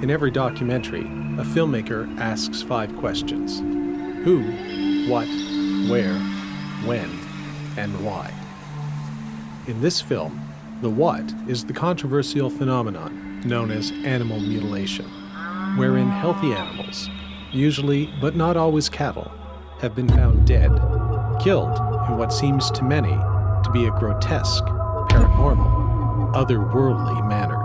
In every documentary, a filmmaker asks 5 questions: who, what, where, when, and why. In this film, the what is the controversial phenomenon known as animal mutilation, wherein healthy animals, usually but not always cattle, have been found dead, killed in what seems to many to be a grotesque, paranormal, otherworldly manner.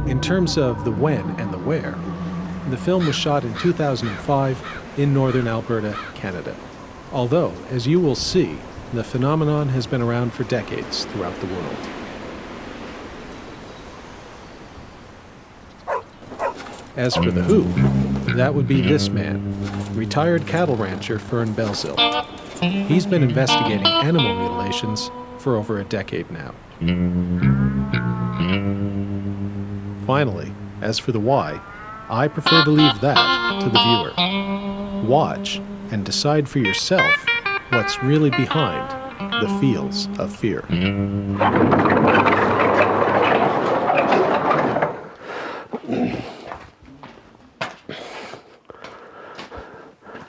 In terms of the when and the where, the film was shot in 2005 in northern Alberta, Canada. Although, as you will see, the phenomenon has been around for decades throughout the world. As for the who, that would be this man, retired cattle rancher Fern Belzil. He's been investigating animal mutilations for over a decade now. Finally, as for the why, I prefer to leave that to the viewer. Watch and decide for yourself what's really behind the feels of fear.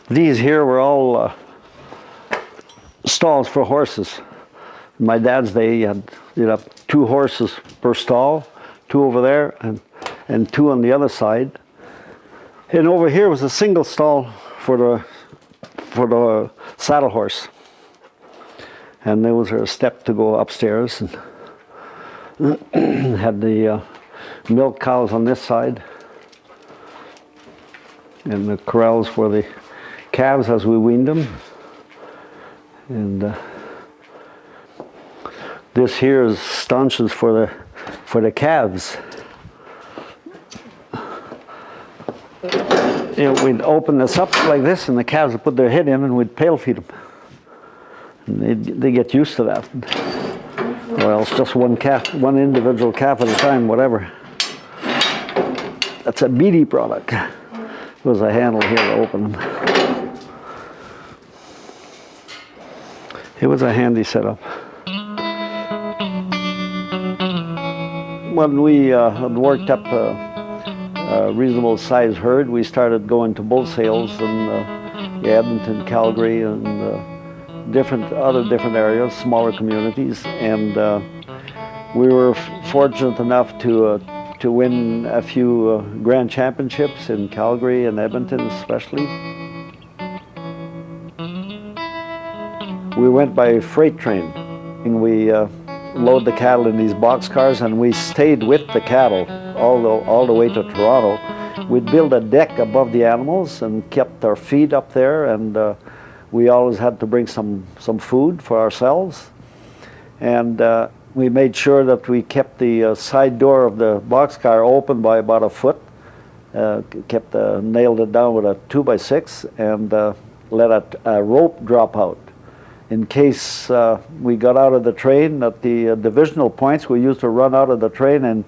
These here were all stalls for horses. My dad's, they had 2 horses per stall, 2 over there and 2 on the other side. And over here was a single stall for the saddle horse. And there was a step to go upstairs, and had the milk cows on this side, and the corrals for the calves as we weaned them. And this here is stanchions for the calves. We'd open this up like this, and the calves would put their head in, and we'd pail feed them. And they get used to that. Or else just one calf, one individual calf at a time, whatever. That's a BD product. There was a handle here to open them. It was a handy setup. When we had worked up a reasonable sized herd, we started going to bull sales in Edmonton, Calgary, and other different areas, smaller communities, and we were fortunate enough to win a few grand championships in Calgary and Edmonton especially. We went by freight train, and we load the cattle in these boxcars, and we stayed with the cattle all the way to Toronto. We'd build a deck above the animals and kept our feed up there, and we always had to bring some food for ourselves. And we made sure that we kept the side door of the boxcar open by about a foot, nailed it down with a 2x6, and let a rope drop out. In case we got out of the train at the divisional points, we used to run out of the train and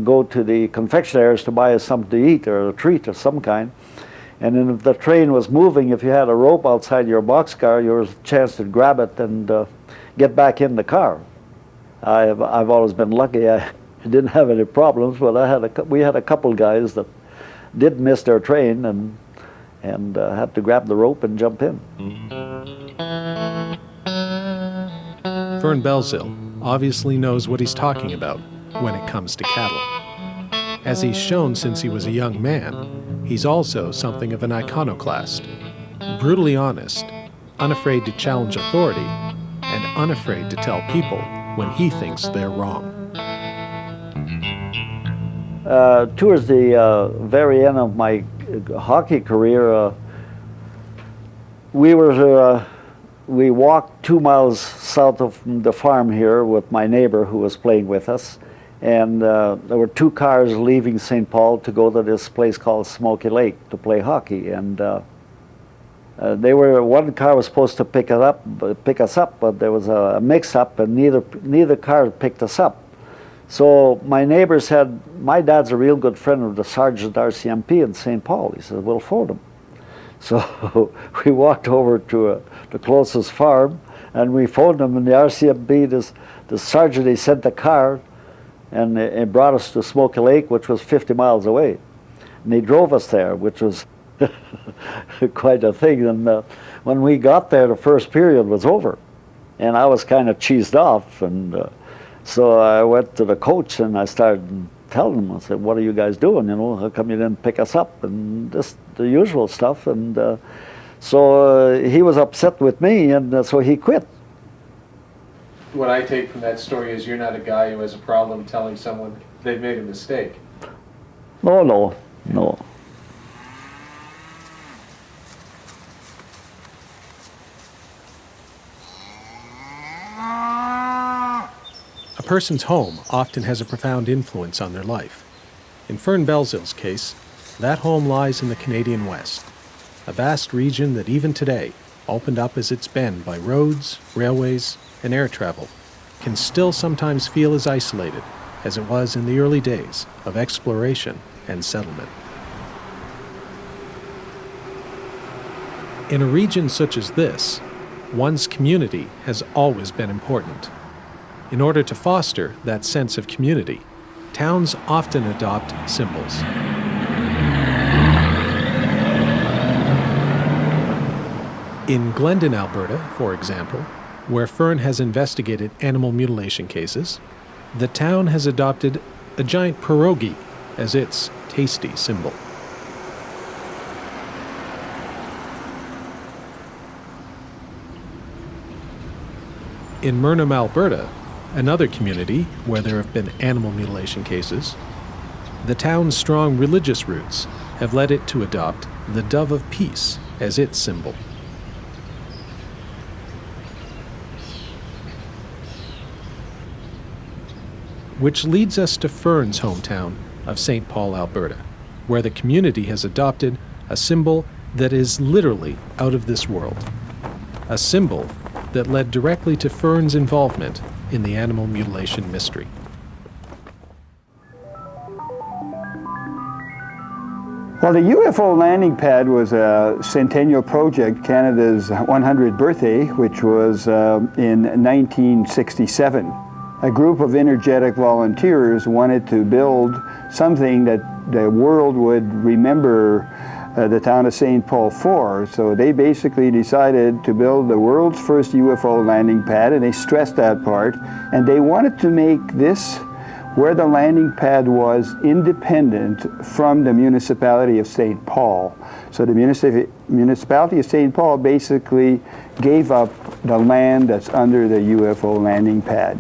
go to the confectionaries to buy us something to eat or a treat of some kind. And then if the train was moving, if you had a rope outside your boxcar, there was a chance to grab it and get back in the car. I've always been lucky. I didn't have any problems, but we had a couple guys that did miss their train and had to grab the rope and jump in. Fern Belzil obviously knows what he's talking about when it comes to cattle. As he's shown since he was a young man, he's also something of an iconoclast, brutally honest, unafraid to challenge authority, and unafraid to tell people when he thinks they're wrong. Towards the very end of my hockey career, we walked 2 miles south of the farm here with my neighbor who was playing with us, and there were 2 cars leaving St. Paul to go to this place called Smoky Lake to play hockey, and one car was supposed to pick us up, but there was a mix-up, and neither car picked us up. So my neighbor said, "My dad's a real good friend of the Sergeant RCMP in St. Paul." He said, "We'll phone him." So we walked over to the closest farm, and we phoned them, and the RCMP, the sergeant, he sent the car, and it brought us to Smoky Lake, which was 50 miles away. And he drove us there, which was quite a thing. And when we got there, the first period was over. And I was kind of cheesed off. And so I went to the coach, and I started telling him, I said, what are you guys doing? You know, how come you didn't pick us up? And just the usual stuff. And so he was upset with me, and so he quit. What I take from that story is you're not a guy who has a problem telling someone they've made a mistake. No, no, no. A person's home often has a profound influence on their life. In Fern Belzil's case, that home lies in the Canadian West, a vast region that even today, opened up as it's been by roads, railways, and air travel, can still sometimes feel as isolated as it was in the early days of exploration and settlement. In a region such as this, one's community has always been important. In order to foster that sense of community, towns often adopt symbols. In Glendon, Alberta, for example, where Fern has investigated animal mutilation cases, the town has adopted a giant pierogi as its tasty symbol. In Murnum, Alberta, another community where there have been animal mutilation cases, the town's strong religious roots have led it to adopt the dove of peace as its symbol. Which leads us to Fern's hometown of St. Paul, Alberta, where the community has adopted a symbol that is literally out of this world. A symbol that led directly to Fern's involvement in the animal mutilation mystery. Well, the UFO landing pad was a centennial project, Canada's 100th birthday, which was in 1967. A group of energetic volunteers wanted to build something that the world would remember the town of St. Paul for. So they basically decided to build the world's first UFO landing pad, and they stressed that part. And they wanted to make this, where the landing pad was, independent from the municipality of St. Paul. So the municipality of St. Paul basically gave up the land that's under the UFO landing pad.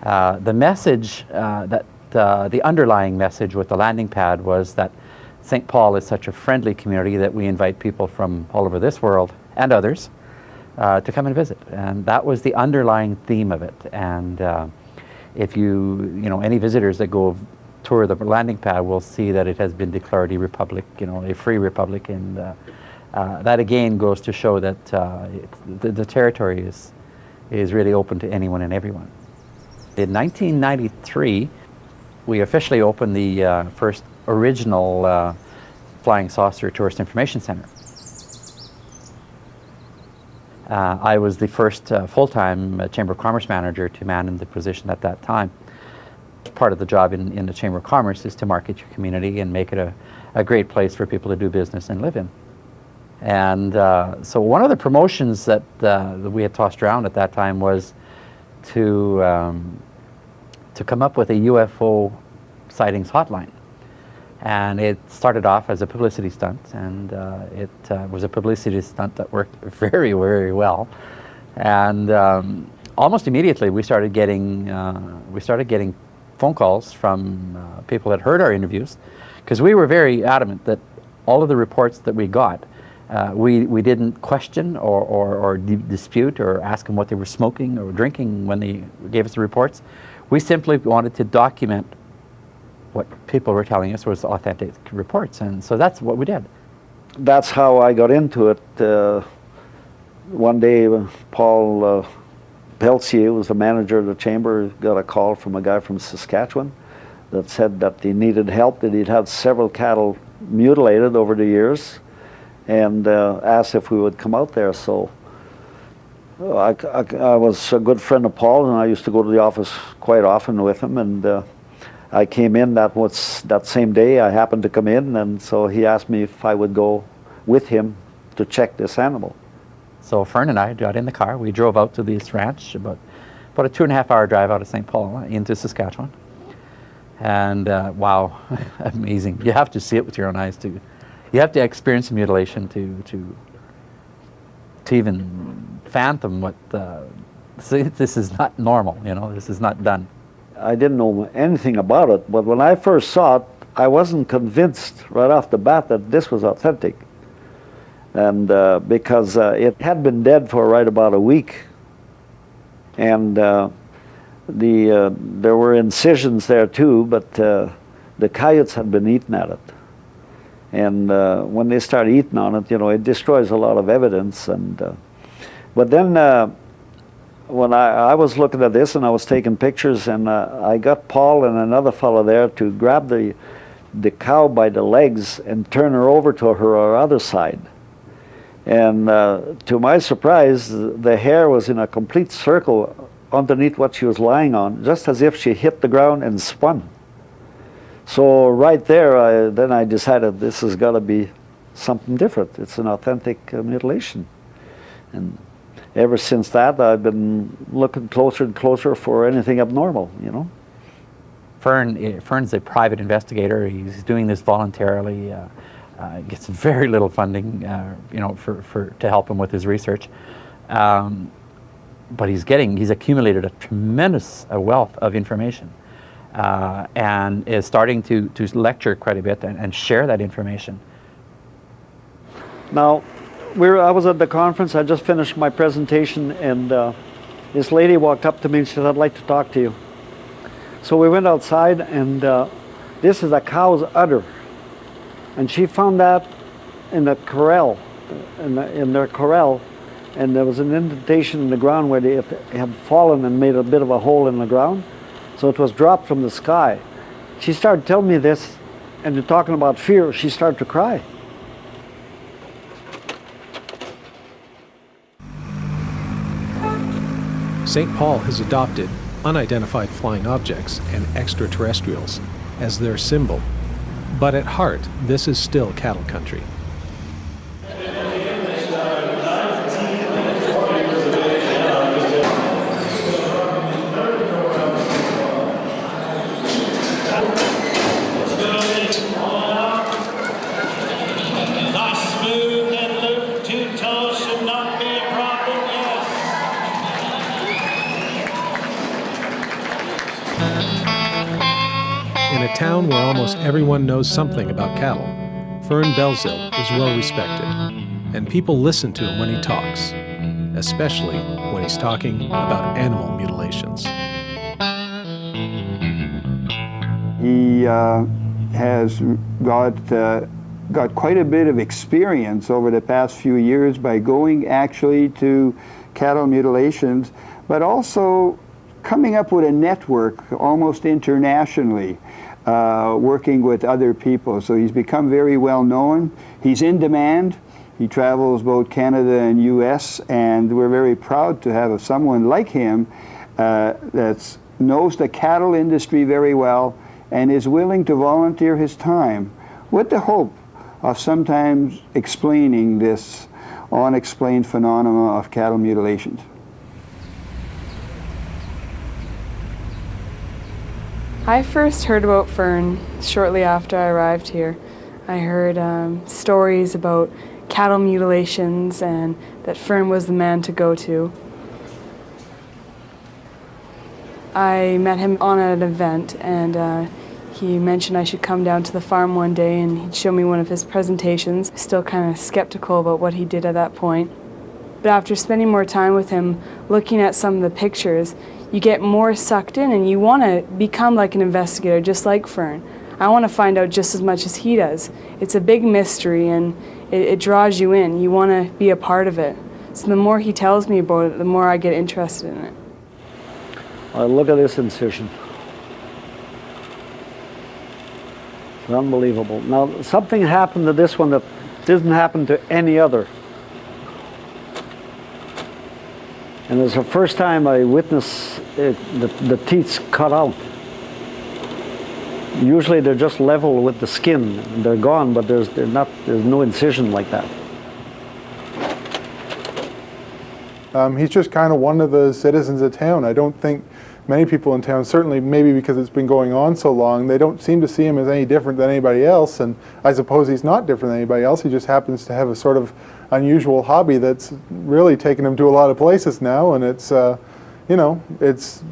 The message, the underlying message with the landing pad was that St. Paul is such a friendly community that we invite people from all over this world and others to come and visit. And that was the underlying theme of it. And if any visitors that go tour the landing pad will see that it has been declared a republic, a free republic. And that again goes to show that the territory is really open to anyone and everyone. In 1993, we officially opened the first original Flying Saucer Tourist Information Center. I was the first full-time Chamber of Commerce manager to man in the position at that time. Part of the job in the Chamber of Commerce is to market your community and make it a great place for people to do business and live in. And so one of the promotions that we had tossed around at that time was to come up with a UFO sightings hotline. And it started off as a publicity stunt, and it was a publicity stunt that worked very, very well. And almost immediately we started getting phone calls from people that heard our interviews, because we were very adamant that all of the reports that we got, we didn't question or dispute or ask them what they were smoking or drinking when they gave us the reports. We simply wanted to document what people were telling us was authentic reports, and so that's what we did. That's how I got into it. One day, Paul Peltier, who was the manager of the chamber, got a call from a guy from Saskatchewan that said that he needed help, that he'd had several cattle mutilated over the years, and asked if we would come out there. So I was a good friend of Paul, and I used to go to the office quite often with him, and I came in that same day. I happened to come in, and so he asked me if I would go with him to check this animal. So Fern and I got in the car. We drove out to this ranch, about a 2.5-hour drive out of St. Paul into Saskatchewan. And wow, amazing! You have to see it with your own eyes too. You have to experience the mutilation to even fathom what. This is not normal. You know, this is not done. I didn't know anything about it, but when I first saw it, I wasn't convinced right off the bat that this was authentic. And because it had been dead for right about a week, and there were incisions there too, but the coyotes had been eating at it. And when they start eating on it, you know, it destroys a lot of evidence. And but then when I was looking at this and I was taking pictures, and I got Paul and another fellow there to grab the cow by the legs and turn her over to her other side. And to my surprise, the hair was in a complete circle underneath what she was lying on, just as if she hit the ground and spun. So right there, then I decided this has got to be something different. It's an authentic mutilation. And ever since that, I've been looking closer and closer for anything abnormal, you know. Fern's a private investigator. He's doing this voluntarily. Gets very little funding, you know, to help him with his research. But he's accumulated a tremendous wealth of information, and is starting to lecture quite a bit and share that information. Now, I was at the conference. I just finished my presentation, and this lady walked up to me and she said, "I'd like to talk to you." So we went outside, and this is a cow's udder. And she found that in the corral, in their corral, and there was an indentation in the ground where it had fallen and made a bit of a hole in the ground. So it was dropped from the sky. She started telling me this, and you're talking about fear, she started to cry. St. Paul has adopted unidentified flying objects and extraterrestrials as their symbol. But at heart, this is still cattle country. In a town where almost everyone knows something about cattle, Fern Belzil is well respected, and people listen to him when he talks, especially when he's talking about animal mutilations. He has got quite a bit of experience over the past few years by going actually to cattle mutilations, but also coming up with a network almost internationally, working with other people. So he's become very well known. He's in demand. He travels both Canada and US, and we're very proud to have someone like him that knows the cattle industry very well and is willing to volunteer his time with the hope of sometimes explaining this unexplained phenomena of cattle mutilations. I first heard about Fern shortly after I arrived here. I heard stories about cattle mutilations and that Fern was the man to go to. I met him on an event, and he mentioned I should come down to the farm one day and he'd show me one of his presentations. Still kind of skeptical about what he did at that point. But after spending more time with him, looking at some of the pictures, you get more sucked in and you want to become like an investigator, just like Fern. I want to find out just as much as he does. It's a big mystery and it draws you in. You want to be a part of it. So the more he tells me about it, the more I get interested in it. Look at this incision. It's unbelievable. Now, something happened to this one that Didn't happen to any other. And it's the first time I witnessed the teeth cut out. Usually they're just level with the skin. They're gone, but there's no incision like that. He's just kind of one of the citizens of town. I don't think many people in town, certainly maybe because it's been going on so long, they don't seem to see him as any different than anybody else, and I suppose he's not different than anybody else. He just happens to have a sort of unusual hobby that's really taken him to a lot of places now, and it's, you know, it's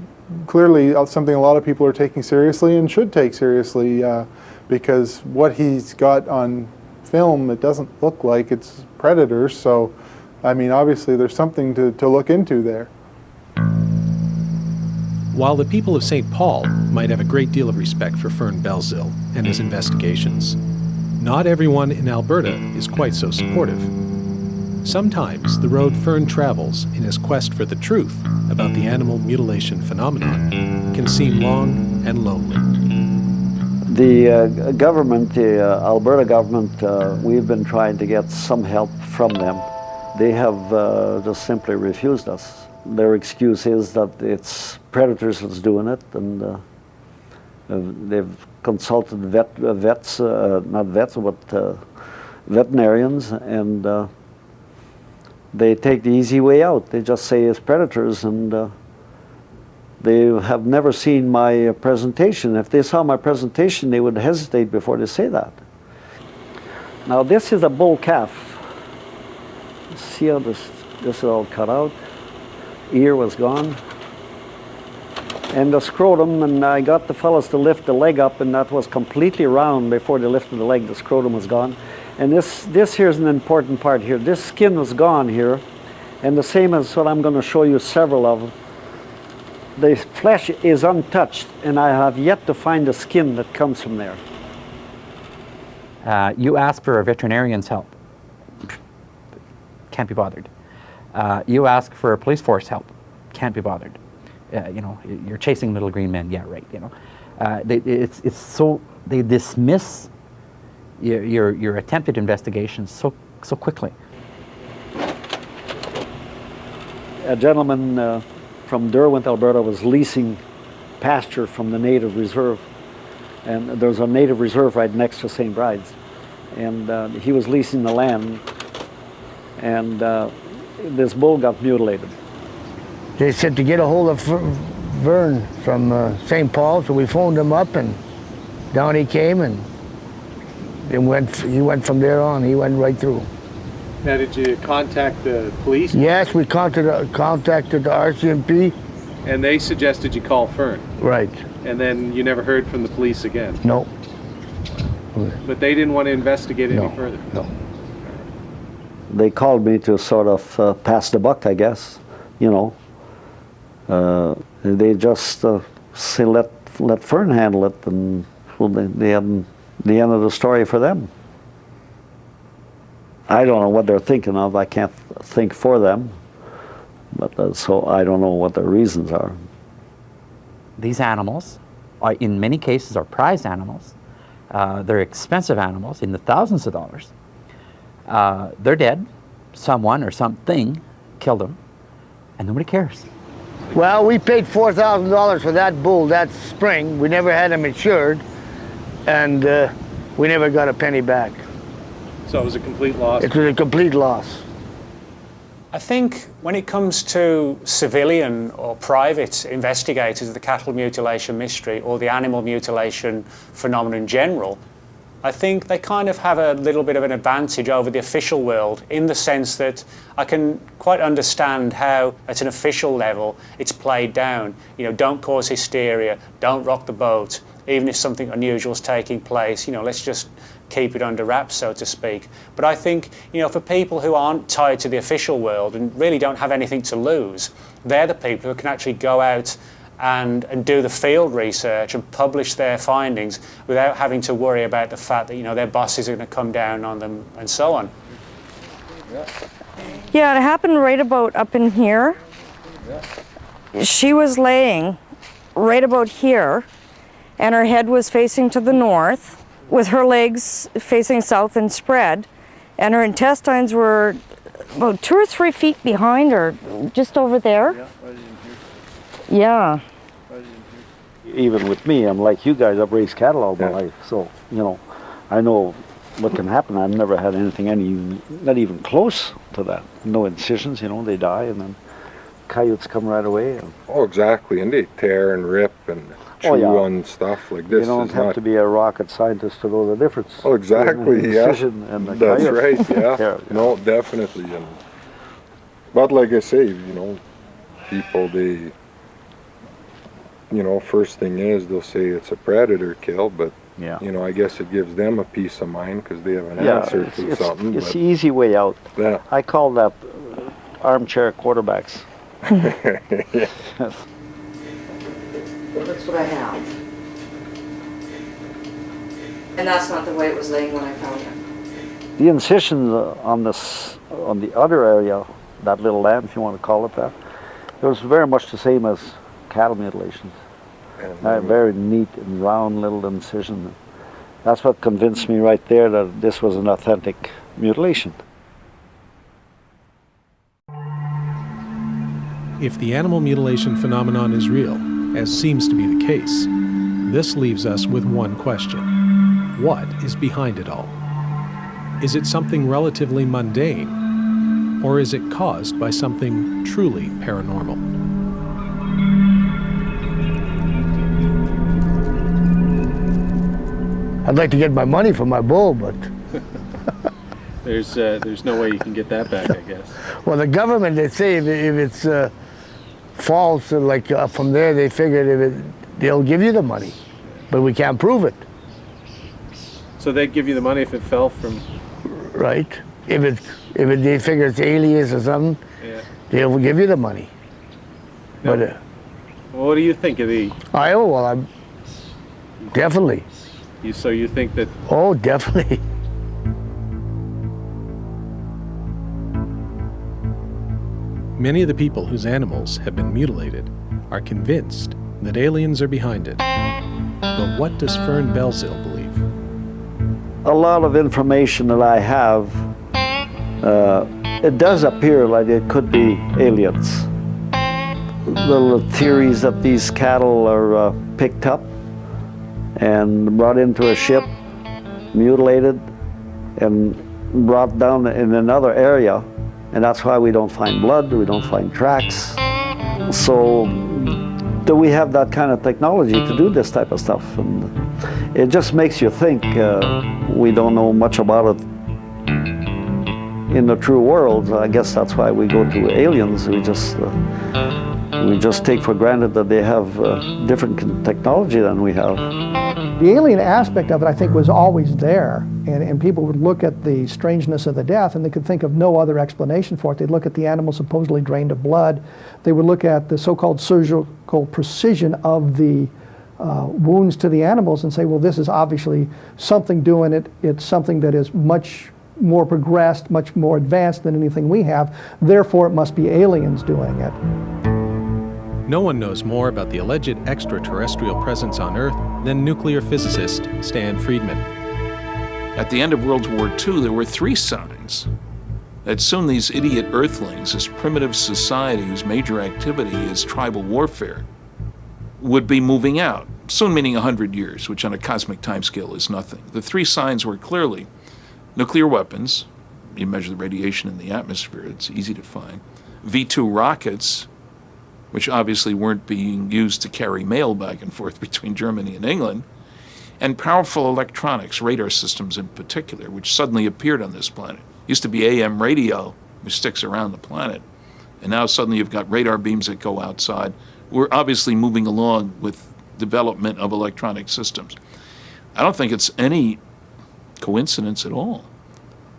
clearly something a lot of people are taking seriously and should take seriously, because what he's got on film, it doesn't look like it's predators, so I mean, obviously there's something to look into there. While the people of St. Paul might have a great deal of respect for Fern Belzile and his investigations, not everyone in Alberta is quite so supportive. Sometimes the road Fern travels in his quest for the truth about the animal mutilation phenomenon can seem long and lonely. The government, the Alberta government, we've been trying to get some help from them. They have just simply refused us. Their excuse is that it's predators that's doing it, and they've consulted vets, not vets, but veterinarians, and they take the easy way out. They just say it's predators, and they have never seen my presentation. If they saw my presentation, they would hesitate before they say that. Now this is a bull calf. See how this is all cut out? Ear was gone. And the scrotum, and I got the fellows to lift the leg up, and that was completely round before they lifted the leg. The scrotum was gone. And this here is an important part here. This skin was gone here, and the same as what I'm going to show you several of. The flesh is untouched, and I have yet to find the skin that comes from there. You ask for a veterinarian's help. Can't be bothered. You ask for a police force help. Can't be bothered. You know, you're chasing little green men. Yeah, right. You know, it's so they dismiss your attempted investigations so quickly. A gentleman from Derwent, Alberta, was leasing pasture from the native reserve, and there's a native reserve right next to St. Bride's, and he was leasing the land, and this bull got mutilated. They said to get a hold of Vern from St. Paul, so we phoned him up, and down he came, and he went from there on. He went right through. Now, did you contact the police? Yes, we contacted the RCMP. And they suggested you call Fern? Right. And then you never heard from the police again? No. But they didn't want to investigate any further? No. They called me to sort of pass the buck, I guess, you know. They just say let Fern handle it, and well, they had the end of the story for them. I don't know what they're thinking of. I can't think for them, but so I don't know what their reasons are. These animals, in many cases, are prized animals. They're expensive animals in the thousands of dollars. They're dead. Someone or something killed them, and nobody cares. Well, we paid $4,000 for that bull that spring. We never had him insured, and we never got a penny back. So it was a complete loss? It was a complete loss. I think when it comes to civilian or private investigators of the cattle mutilation mystery or the animal mutilation phenomenon in general, I think they kind of have a little bit of an advantage over the official world, in the sense that I can quite understand how at an official level it's played down. You know, don't cause hysteria, don't rock the boat, even if something unusual is taking place, you know, let's just keep it under wraps, so to speak. But I think, you know, for people who aren't tied to the official world and really don't have anything to lose, they're the people who can actually go out and do the field research and publish their findings without having to worry about the fact that, you know, their bosses are going to come down on them and so on. Yeah, it happened right about up in here. She was laying right about here, and her head was facing to the north, with her legs facing south and spread, and her intestines were about 2 or 3 feet behind her, just over there. Yeah, right in here. Yeah. Right in here. Even with me, I'm like you guys, I've raised cattle all my life, so, you know, I know what can happen. I've never had anything not even close to that. No incisions, you know, they die, and then coyotes come right away. And oh, exactly, and they tear and rip and chew on stuff like this. You don't have to be a rocket scientist to know the difference. Oh, exactly, the yeah. And the that's coyote. right, yeah. There, no, definitely. And, but like I say, you know, people, they, you know, first thing is they'll say it's a predator kill, but yeah. You know, I guess it gives them a peace of mind because they have an answer to something. It's the easy way out. Yeah. I call that armchair quarterbacks. Yeah. Well, that's what I have. And that's not the way it was laying when I found it. The incisions on the other area, that little lamb, if you want to call it that, it was very much the same as cattle mutilations. Very neat and round little incision. That's what convinced me right there that this was an authentic mutilation. If the animal mutilation phenomenon is real, as seems to be the case, this leaves us with one question. What is behind it all? Is it something relatively mundane, or is it caused by something truly paranormal? I'd like to get my money for my bull, but There's no way you can get that back, I guess. well, the government, they say if it's false, like from there, they figured they'll give you the money, but we can't prove it. So they'd give you the money if it fell from... Right? If they figure it's aliens or something, they'll give you the money. No. But Well, what do you think of the... I'm definitely. So you think that... Oh, definitely. Many of the people whose animals have been mutilated are convinced that aliens are behind it. But what does Fern Belzil believe? A lot of information that I have, it does appear like it could be aliens. Little theories that these cattle are picked up and brought into a ship, mutilated, and brought down in another area, and that's why we don't find blood, we don't find tracks. So, do we have that kind of technology to do this type of stuff? And it just makes you think we don't know much about it in the true world. I guess that's why we go to aliens. We just take for granted that they have different technology than we have. The alien aspect of it, I think, was always there, and people would look at the strangeness of the death and they could think of no other explanation for it. They'd look at the animal supposedly drained of blood. They would look at the so-called surgical precision of the wounds to the animals and say, well, this is obviously something doing it. It's something that is much more progressed, much more advanced than anything we have. Therefore, it must be aliens doing it. No one knows more about the alleged extraterrestrial presence on Earth than nuclear physicist Stan Friedman. At the end of World War II, there were 3 signs that soon these idiot Earthlings, this primitive society whose major activity is tribal warfare, would be moving out, soon meaning 100 years, which on a cosmic timescale is nothing. The 3 signs were clearly nuclear weapons, you measure the radiation in the atmosphere, it's easy to find, V-2 rockets, which obviously weren't being used to carry mail back and forth between Germany and England, and powerful electronics, radar systems in particular, which suddenly appeared on this planet. Used to be AM radio, which sticks around the planet, and now suddenly you've got radar beams that go outside. We're obviously moving along with development of electronic systems. I don't think it's any coincidence at all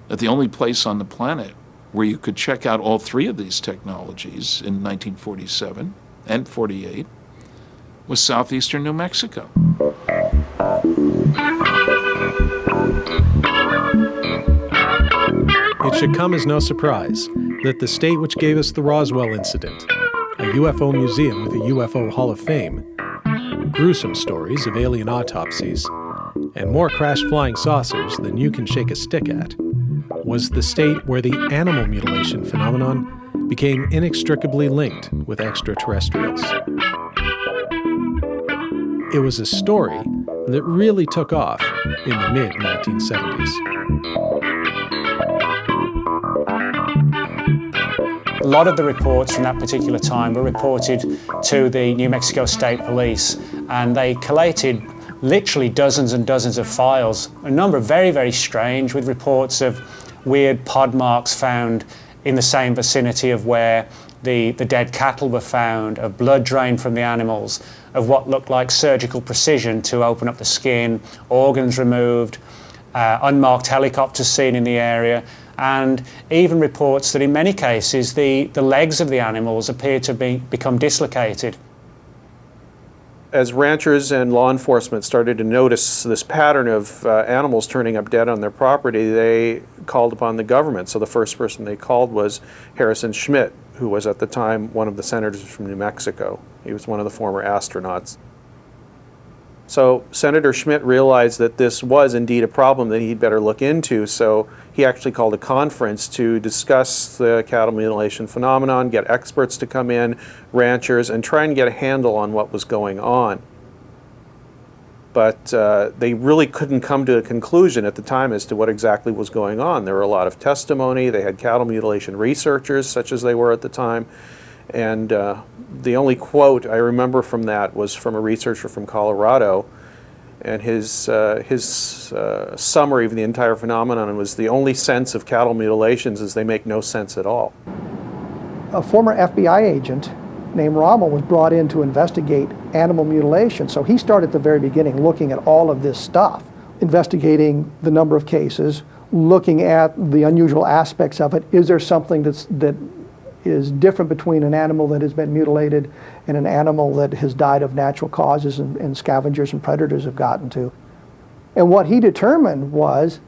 that the only place on the planet where you could check out all 3 of these technologies in 1947 and 48 was southeastern New Mexico. It should come as no surprise that the state which gave us the Roswell incident, a UFO museum with a UFO Hall of Fame, gruesome stories of alien autopsies, and more crashed flying saucers than you can shake a stick at, was the state where the animal mutilation phenomenon became inextricably linked with extraterrestrials. It was a story that really took off in the mid-1970s. A lot of the reports from that particular time were reported to the New Mexico State Police, and they collated literally dozens and dozens of files, a number of very, very strange, with reports of weird pod marks found in the same vicinity of where the dead cattle were found, of blood drained from the animals, of what looked like surgical precision to open up the skin, organs removed, unmarked helicopters seen in the area, and even reports that in many cases the legs of the animals appeared to become dislocated. As ranchers and law enforcement started to notice this pattern of animals turning up dead on their property, they called upon the government. So the first person they called was Harrison Schmitt, who was at the time one of the senators from New Mexico. He was one of the former astronauts. So Senator Schmitt realized that this was indeed a problem that he'd better look into, so he actually called a conference to discuss the cattle mutilation phenomenon, get experts to come in, ranchers, and try and get a handle on what was going on. But they really couldn't come to a conclusion at the time as to what exactly was going on. There were a lot of testimony. They had cattle mutilation researchers, such as they were at the time. And the only quote I remember from that was from a researcher from Colorado, and his summary of the entire phenomenon was, the only sense of cattle mutilations is they make no sense at all. A former FBI agent named Rommel was brought in to investigate animal mutilation, so he started at the very beginning looking at all of this stuff, investigating the number of cases, looking at the unusual aspects of it. Is there something that is different between an animal that has been mutilated and an animal that has died of natural causes and scavengers and predators have gotten to? And what he determined was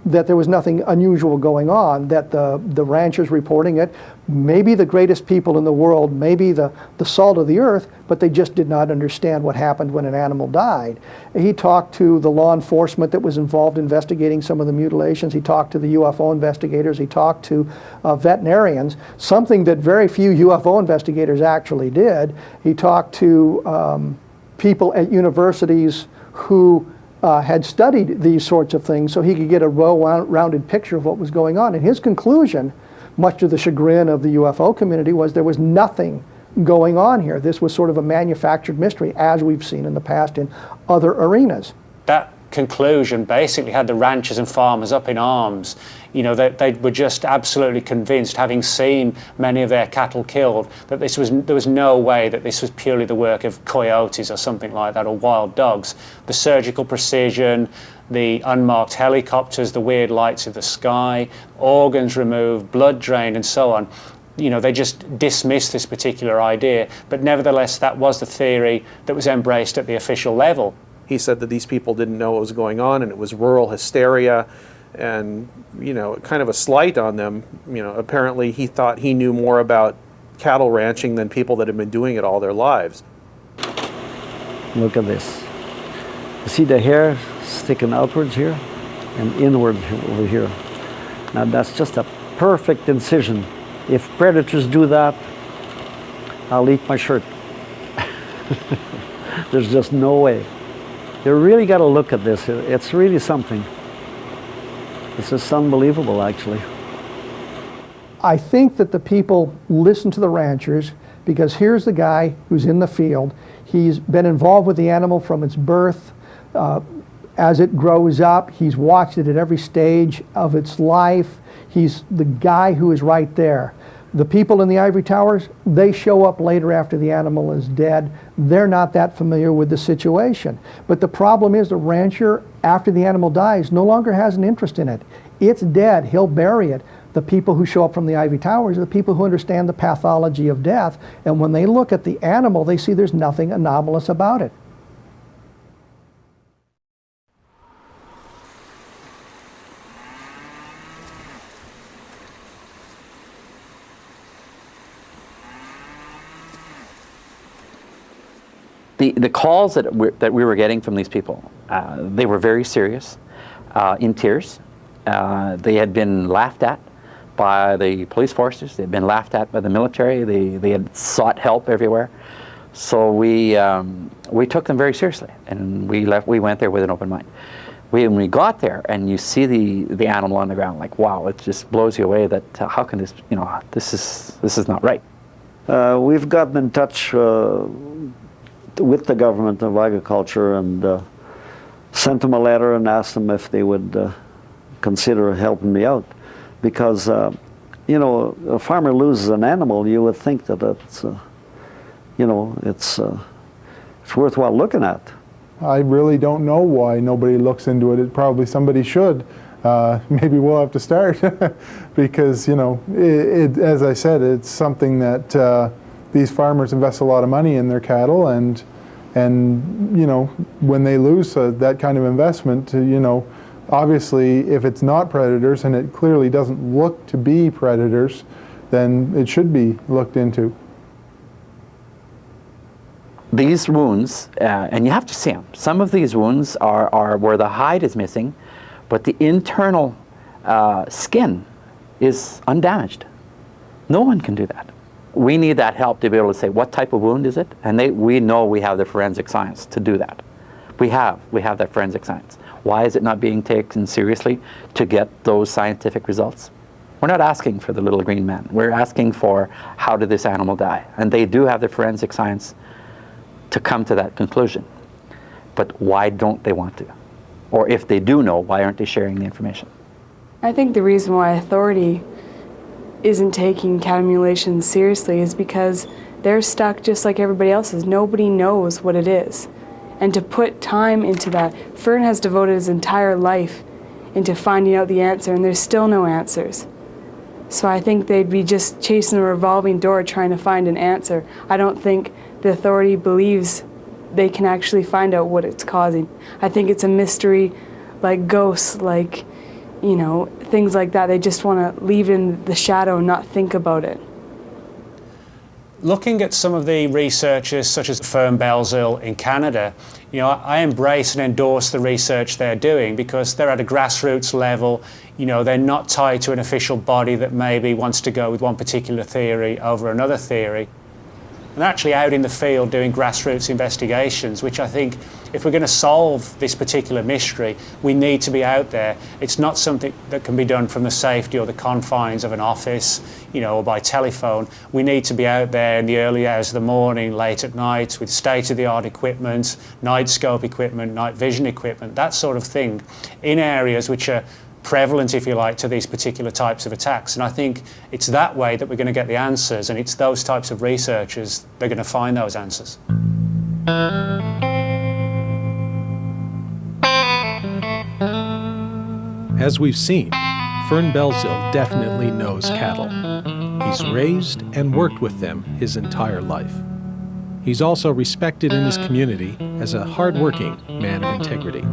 that there was nothing unusual going on, that the ranchers reporting it, maybe the greatest people in the world, maybe the salt of the earth, but they just did not understand what happened when an animal died. He talked to the law enforcement that was involved investigating some of the mutilations. He talked to the UFO investigators. He talked to veterinarians, something that very few UFO investigators actually did. He talked to people at universities who had studied these sorts of things, so he could get a well-rounded picture of what was going on. And his conclusion, much to the chagrin of the UFO community, was there was nothing going on here. This was sort of a manufactured mystery, as we've seen in the past in other arenas. That conclusion basically had the ranchers and farmers up in arms. You know, they were just absolutely convinced, having seen many of their cattle killed, that there was no way that this was purely the work of coyotes or something like that, or wild dogs. The surgical precision, the unmarked helicopters, the weird lights of the sky, organs removed, blood drained, and so on. You know, they just dismissed this particular idea, but nevertheless that was the theory that was embraced at the official level. He said that these people didn't know what was going on, and it was rural hysteria, and, you know, kind of a slight on them. You know, apparently he thought he knew more about cattle ranching than people that have been doing it all their lives. Look at this. You see the hair sticking outwards here and inward over here. Now that's just a perfect incision. If predators do that, I'll eat my shirt. There's just no way. You really got to look at this. It's really something. This is unbelievable, actually. I think that the people listen to the ranchers because here's the guy who's in the field. He's been involved with the animal from its birth. As it grows up, he's watched it at every stage of its life. He's the guy who is right there. The people in the ivory towers, they show up later after the animal is dead. They're not that familiar with the situation. But the problem is the rancher, after the animal dies, no longer has an interest in it. It's dead. He'll bury it. The people who show up from the ivory towers are the people who understand the pathology of death. And when they look at the animal, they see there's nothing anomalous about it. The calls that we were getting from these people, they were very serious, in tears, They had been laughed at by the police forces. They'd been laughed at by the military. They had sought help everywhere. So we took them very seriously, and we went there with an open mind. When we got there and you see the animal on the ground, like, wow, it just blows you away that how can this, this is not right. We've gotten in touch with the government of agriculture and sent them a letter and asked them if they would consider helping me out. Because, a farmer loses an animal, you would think that it's, it's worthwhile looking at. I really don't know why nobody looks into it. Probably somebody should. Maybe we'll have to start because, as I said, it's something that these farmers invest a lot of money in their cattle, and when they lose that kind of investment, obviously if it's not predators, and it clearly doesn't look to be predators, then it should be looked into. These wounds, and you have to see them, some of these wounds are where the hide is missing, but the internal skin is undamaged. No one can do that. We need that help to be able to say, what type of wound is it? And we know we have the forensic science to do that. We have that forensic science. Why is it not being taken seriously to get those scientific results? We're not asking for the little green man. We're asking for how did this animal die? And they do have the forensic science to come to that conclusion. But why don't they want to? Or if they do know, why aren't they sharing the information? I think the reason why authority isn't taking cattle mutilation seriously is because they're stuck just like everybody else is. Nobody knows what it is. And to put time into that, Fern has devoted his entire life into finding out the answer, and there's still no answers. So I think they'd be just chasing a revolving door trying to find an answer. I don't think the authority believes they can actually find out what it's causing. I think it's a mystery, like ghosts, like, things like that. They just want to leave it in the shadow and not think about it. Looking at some of the researchers, such as Fern Belzil in Canada, I embrace and endorse the research they're doing because they're at a grassroots level. They're not tied to an official body that maybe wants to go with one particular theory over another theory. And actually out in the field doing grassroots investigations, which I think if we're going to solve this particular mystery, we need to be out there. It's not something that can be done from the safety or the confines of an office, or by telephone. We need to be out there in the early hours of the morning, late at night, with state-of-the-art equipment, night scope equipment, night vision equipment, that sort of thing, in areas which are prevalent, if you like, to these particular types of attacks. And I think it's that way that we're going to get the answers, and it's those types of researchers that are going to find those answers. As we've seen, Fern Belzil definitely knows cattle. He's raised and worked with them his entire life. He's also respected in his community as a hard-working man of integrity.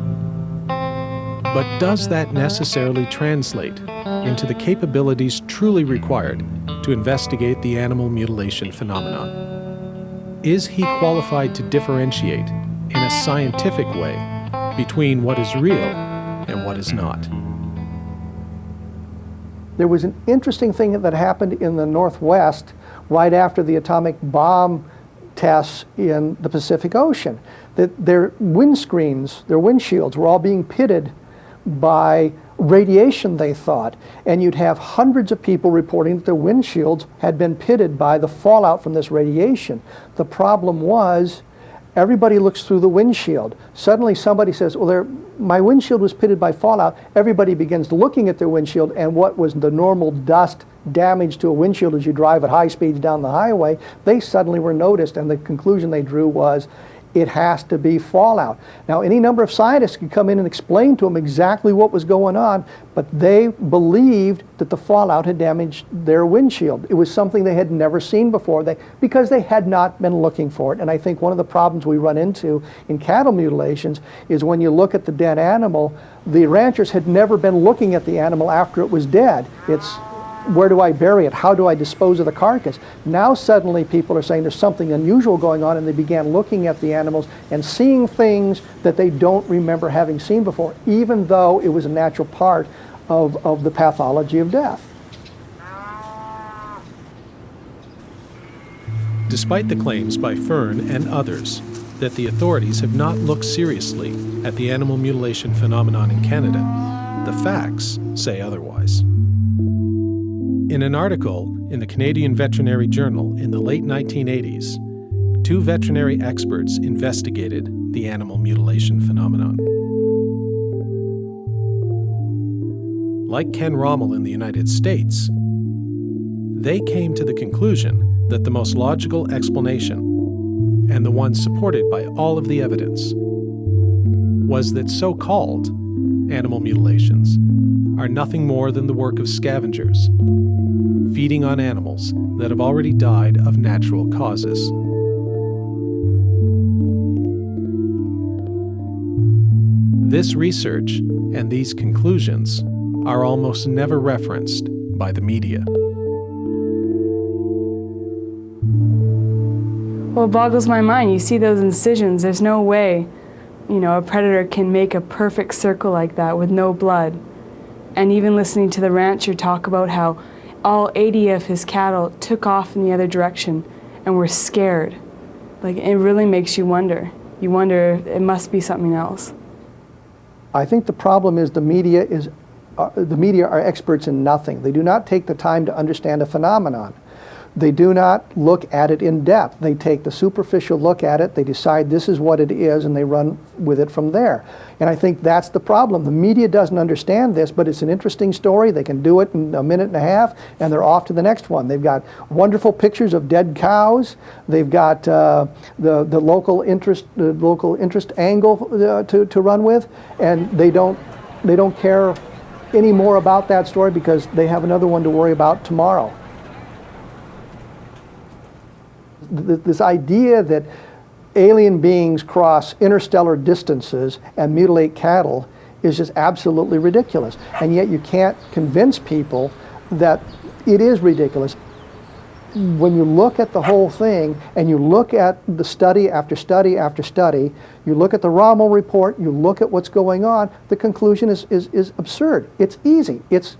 But does that necessarily translate into the capabilities truly required to investigate the animal mutilation phenomenon? Is he qualified to differentiate in a scientific way between what is real and what is not? There was an interesting thing that happened in the Northwest right after the atomic bomb tests in the Pacific Ocean. That their windscreens, their windshields were all being pitted by radiation, they thought, and you'd have hundreds of people reporting that their windshields had been pitted by the fallout from this radiation. The problem was everybody looks through the windshield. Suddenly somebody says, well, my windshield was pitted by fallout. Everybody begins looking at their windshield, and what was the normal dust damage to a windshield as you drive at high speeds down the highway, they suddenly were noticed, and the conclusion they drew was it has to be fallout. Now, any number of scientists could come in and explain to them exactly what was going on, but they believed that the fallout had damaged their windshield. It was something they had never seen before because they had not been looking for it. And I think one of the problems we run into in cattle mutilations is when you look at the dead animal, the ranchers had never been looking at the animal after it was dead. It's where do I bury it? How do I dispose of the carcass? Now suddenly people are saying there's something unusual going on, and they began looking at the animals and seeing things that they don't remember having seen before, even though it was a natural part of the pathology of death. Despite the claims by Fern and others that the authorities have not looked seriously at the animal mutilation phenomenon in Canada, the facts say otherwise. In an article in the Canadian Veterinary Journal in the late 1980s, 2 veterinary experts investigated the animal mutilation phenomenon. Like Ken Rommel in the United States, they came to the conclusion that the most logical explanation, and the one supported by all of the evidence, was that so-called animal mutilations are nothing more than the work of scavengers, feeding on animals that have already died of natural causes. This research and these conclusions are almost never referenced by the media. Well, it boggles my mind. You see those incisions. There's no way, a predator can make a perfect circle like that with no blood. And even listening to the rancher talk about how all 80 of his cattle took off in the other direction and were scared. Like, it really makes you wonder. You wonder if it must be something else. I think the problem is the media are experts in nothing. They do not take the time to understand a phenomenon. They do not look at it in depth. They take the superficial look at it, they decide this is what it is, and they run with it from there. And I think that's the problem. The media doesn't understand this, but it's an interesting story. They can do it in a minute and a half, and they're off to the next one. They've got wonderful pictures of dead cows. They've got the local interest angle to run with, and they don't care any more about that story because they have another one to worry about tomorrow. This idea that alien beings cross interstellar distances and mutilate cattle is just absolutely ridiculous. And yet you can't convince people that it is ridiculous. When you look at the whole thing and you look at the study after study after study, you look at the Rommel report, you look at what's going on, the conclusion is absurd. It's easy. It's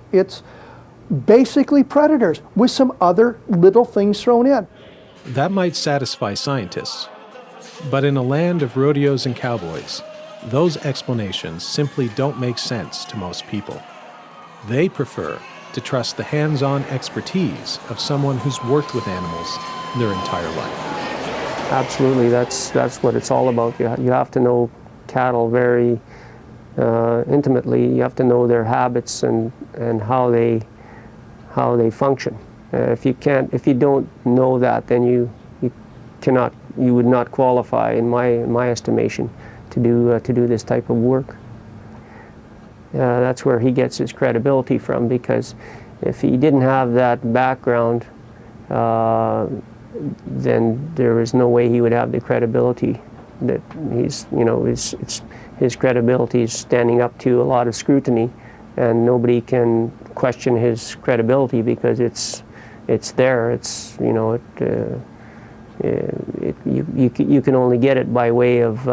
basically predators with some other little things thrown in. That might satisfy scientists, but in a land of rodeos and cowboys, those explanations simply don't make sense to most people. They prefer to trust the hands-on expertise of someone who's worked with animals their entire life. Absolutely, that's what it's all about. You have to know cattle very intimately. You have to know their habits and how they function. If you don't know that, then you would not qualify, in my estimation, to do this type of work. That's where he gets his credibility from, because if he didn't have that background, then there is no way he would have the credibility that his credibility is standing up to a lot of scrutiny, and nobody can question his credibility because it's there. You can only get it by way of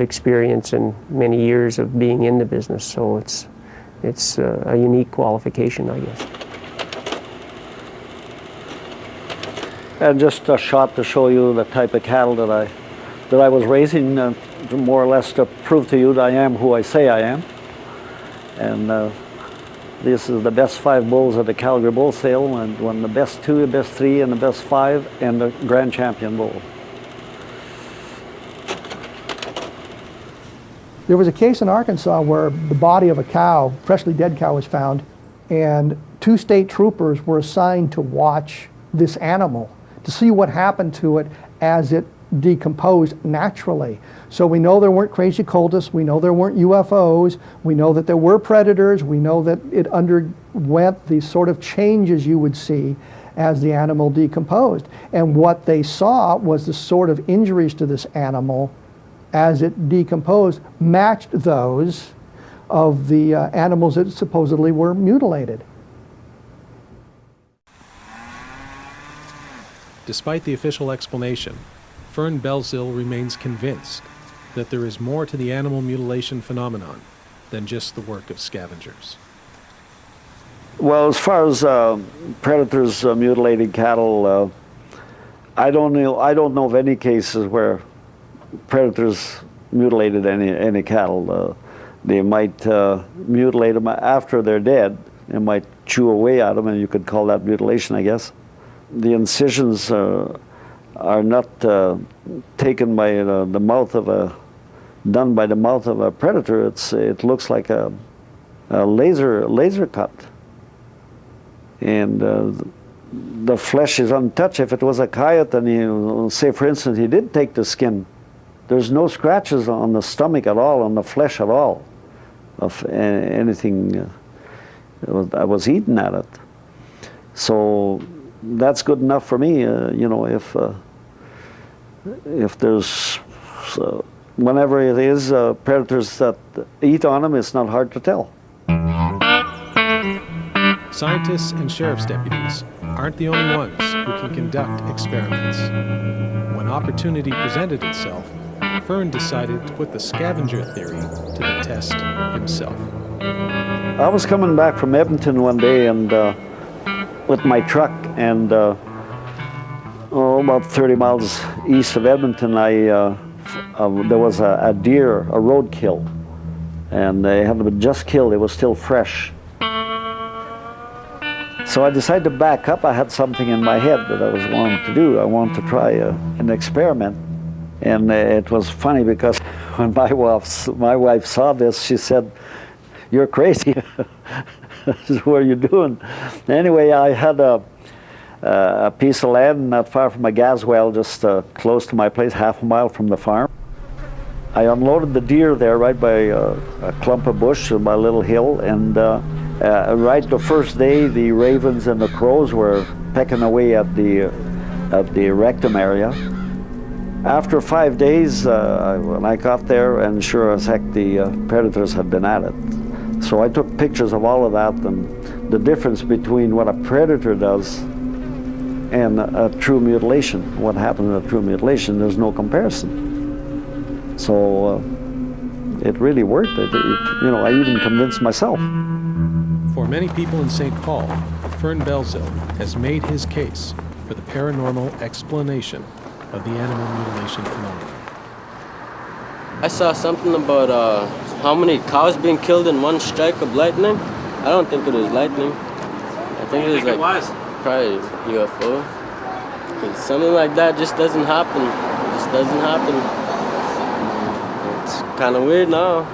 experience and many years of being in the business. So it's a unique qualification, I guess. And just a shot to show you the type of cattle that I was raising, more or less to prove to you that I am who I say I am. And this is the best 5 bulls at the Calgary Bull Sale, and won the best 2, the best 3, and the best 5, and the Grand Champion Bull. There was a case in Arkansas where the body of a cow, freshly dead cow, was found, and 2 state troopers were assigned to watch this animal to see what happened to it as it decomposed naturally. So we know there weren't crazy cultists, we know there weren't UFOs, we know that there were predators, we know that it underwent the sort of changes you would see as the animal decomposed. And what they saw was the sort of injuries to this animal as it decomposed matched those of the animals that supposedly were mutilated. Despite the official explanation, Fern Belzil remains convinced that there is more to the animal mutilation phenomenon than just the work of scavengers. Well, as far as predators mutilating cattle, I don't know of any cases where predators mutilated any cattle. They might mutilate them after they're dead. They might chew away at them, and you could call that mutilation, I guess. The incisions are not taken by the mouth of done by the mouth of a predator. It looks like a laser cut, and the flesh is untouched. If it was a coyote, and say for instance he did take the skin, there's no scratches on the stomach at all, on the flesh at all, of anything that was eaten at it. So that's good enough for me. You know, if there's whenever it is predators that eat on them, it's not hard to tell. Scientists and sheriff's deputies aren't the only ones who can conduct experiments. When opportunity presented itself, Fern decided to put the scavenger theory to the test himself. I was coming back from Edmonton one day and with my truck, and about 30 miles east of Edmonton, there was a deer, a roadkill, and they had been just killed. It was still fresh. So I decided to back up. I had something in my head that I was wanting to do. I wanted to try an experiment. And it was funny because when my wife saw this, she said, "You're crazy. What are you doing?" Anyway, I had a piece of land not far from a gas well, just close to my place, half a mile from the farm. I unloaded the deer there right by a clump of bush on my little hill, and right the first day, the ravens and the crows were pecking away at the rectum area. After 5 days, when I got there, and sure as heck, the predators had been at it. So I took pictures of all of that, and the difference between what a predator does and a true mutilation. What happened in a true mutilation, there's no comparison. So it really worked. You know, I even convinced myself. For many people in St. Paul, Fern Belzile has made his case for the paranormal explanation of the animal mutilation phenomenon. I saw something about how many cows being killed in one strike of lightning. I don't think it was lightning. I think it was probably UFO. Because something like that just doesn't happen. It just doesn't happen. It's kind of weird now.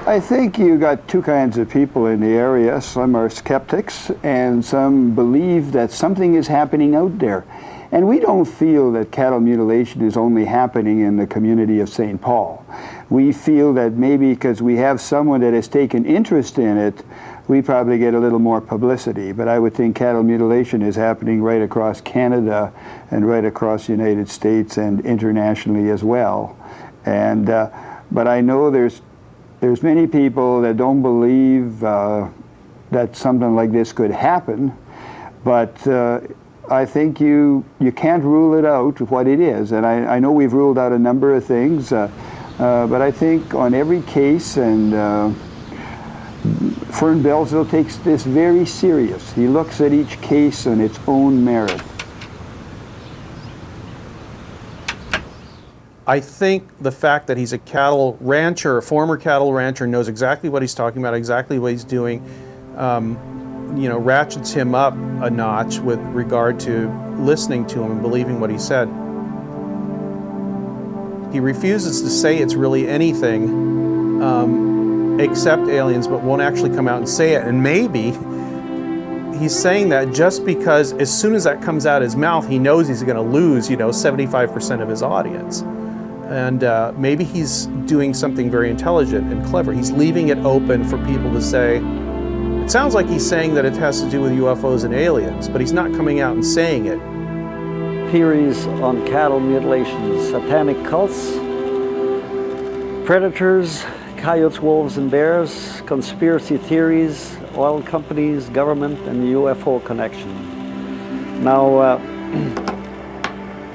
I think you got two kinds of people in the area. Some are skeptics, and some believe that something is happening out there. And we don't feel that cattle mutilation is only happening in the community of St. Paul. We feel that maybe because we have someone that has taken interest in it, we probably get a little more publicity. But I would think cattle mutilation is happening right across Canada and right across the United States and internationally as well. And but I know there's many people that don't believe that something like this could happen, but I think you can't rule it out what it is. And I know we've ruled out a number of things, but I think on every case, and Fern Belzile takes this very serious. He looks at each case on its own merit. I think the fact that he's a cattle rancher, a former cattle rancher, knows exactly what he's talking about, exactly what he's doing, you know, ratchets him up a notch with regard to listening to him and believing what he said. He refuses to say it's really anything except aliens, but won't actually come out and say it. And maybe he's saying that just because as soon as that comes out of his mouth, he knows he's going to lose, you know, 75% of his audience. And maybe he's doing something very intelligent and clever. He's leaving it open for people to say, it sounds like he's saying that it has to do with UFOs and aliens, but he's not coming out and saying it. Theories on cattle mutilations, satanic cults, predators, coyotes, wolves, and bears, conspiracy theories, oil companies, government, and UFO connection. Now,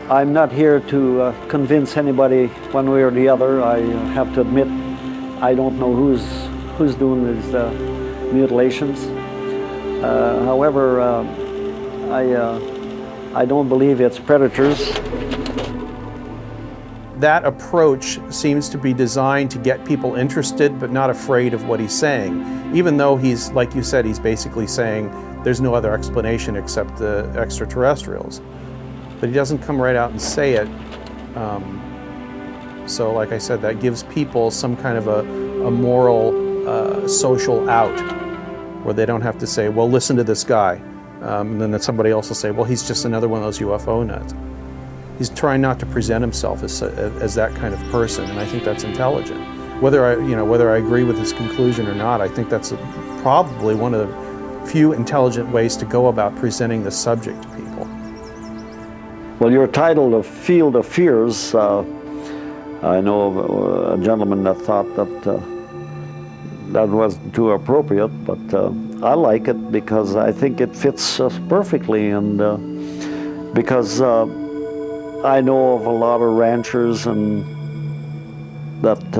I'm not here to convince anybody one way or the other. I have to admit, I don't know who's doing these mutilations. However, I don't believe it's predators. That approach seems to be designed to get people interested but not afraid of what he's saying, even though he's, like you said, he's basically saying there's no other explanation except the extraterrestrials. But he doesn't come right out and say it. So like I said, that gives people some kind of a moral, social out, where they don't have to say, well, listen to this guy. And then somebody else will say, well, he's just another one of those UFO nuts. He's trying not to present himself as that kind of person, and I think that's intelligent. Whether I agree with his conclusion or not, I think that's probably one of the few intelligent ways to go about presenting the subject to people. Well, your title, The Field of Fears, I know of a gentleman that thought that that wasn't too appropriate, but I like it because I think it fits us perfectly, and because I know of a lot of ranchers and that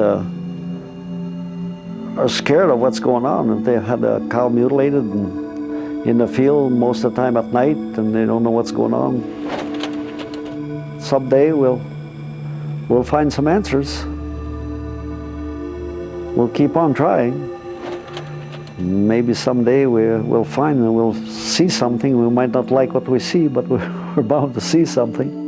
are scared of what's going on. If they had a cow mutilated and in the field most of the time at night, and they don't know what's going on. Someday we'll find some answers. We'll keep on trying. Maybe someday we'll find and we'll see something. We might not like what we see, but we're bound to see something.